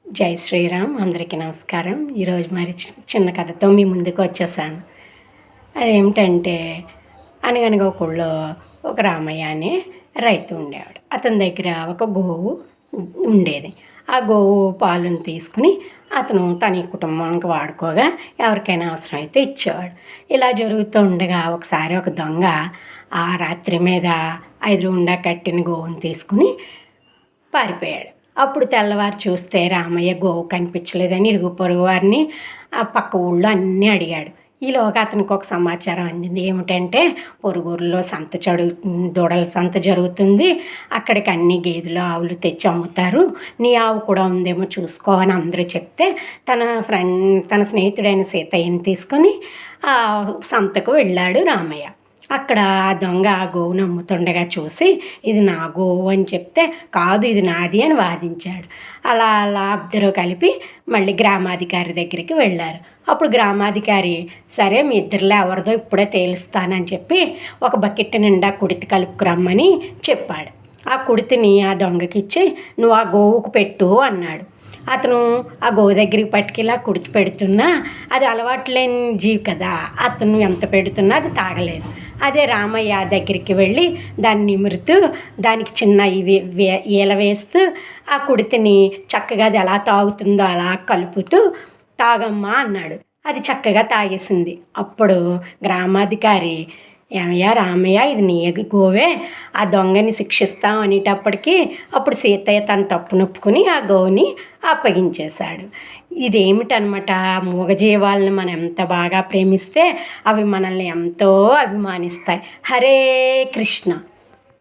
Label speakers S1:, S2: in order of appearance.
S1: జై శ్రీరామ్. అందరికీ నమస్కారం. ఈరోజు మరి చిన్న కథతో మీ ముందుకు వచ్చేసాను. అదేమిటంటే, అనగనగా ఒక ఊళ్ళో ఒక రామయ్య అనే రైతు ఉండేవాడు. అతని దగ్గర ఒక గోవు ఉండేది. ఆ గోవు పాలను తీసుకుని అతను తన కుటుంబానికి వాడుకోగా ఎవరికైనా అవసరమైతే ఇచ్చేవాడు. ఇలా జరుగుతూ ఉండగా ఒకసారి ఒక దొంగ ఆ రాత్రి మీద 5 రూండా కట్టిన గోవును తీసుకుని పారిపోయాడు. అప్పుడు తెల్లవారు చూస్తే రామయ్య గోవు కనిపించలేదని ఇరుగు పొరుగు వారిని ఆ పక్క ఊళ్ళో అన్నీ అడిగాడు. ఈలోగా అతనికి ఒక సమాచారం అందింది. ఏమిటంటే, పొరుగురులో దూడల సంత జరుగుతుంది. అక్కడికి అన్ని గేదెలు ఆవులు తెచ్చి అమ్ముతారు. నీ ఆవు కూడా ఉందేమో చూసుకో అని అందరూ చెప్తే తన స్నేహితుడైన సీతయ్యని తీసుకొని ఆ సంతకు వెళ్ళాడు రామయ్య. అక్కడ ఆ దొంగ ఆ గోవును అమ్ముతుండగా చూసి, ఇది నా గోవు అని చెప్తే, కాదు ఇది నాది అని వాదించాడు. అలా ఇద్దరు కలిపి మళ్ళీ గ్రామాధికారి దగ్గరికి వెళ్ళారు. అప్పుడు గ్రామాధికారి, సరే మీ ఇద్దరిలో ఎవరిదో ఇప్పుడే తేలుస్తానని చెప్పి ఒక బకెట్ నిండా కుడితి కలుపుకురమ్మని చెప్పాడు. ఆ కుడితిని ఆ దొంగకి ఇచ్చి, నువ్వు ఆ గోవుకు పెట్టు అన్నాడు. అతను ఆ గోవు దగ్గరికి పట్టుకెళ్ళి ఆ కుడితి పెడుతున్నా, అది అలవాటు లేని జీవి కదా, అతను ఎంత పెడుతున్నా అది తాగలేదు. అదే రామయ్య దగ్గరికి వెళ్ళి దాన్ని నిమురుతూ దానికి చిన్న ఈల వేస్తూ ఆ కుడితిని చక్కగా అది ఎలా తాగుతుందో అలా కలుపుతూ తాగమ్మా అన్నాడు. అది చక్కగా తాగేసింది. అప్పుడు గ్రామాధికారి, ఏమయ్యా రామయ్య, ఇది నీ గోవే, ఆ దొంగని శిక్షిస్తాం అనేటప్పటికీ అప్పుడు సీతయ్య తన తప్పు నొప్పుకుని ఆ గోవుని అప్పగించేశాడు. ఇదేమిటనమాట, మూగజీవాలను మనం ఎంత బాగా ప్రేమిస్తే అవి మనల్ని ఎంతో అభిమానిస్తాయి. హరే కృష్ణ.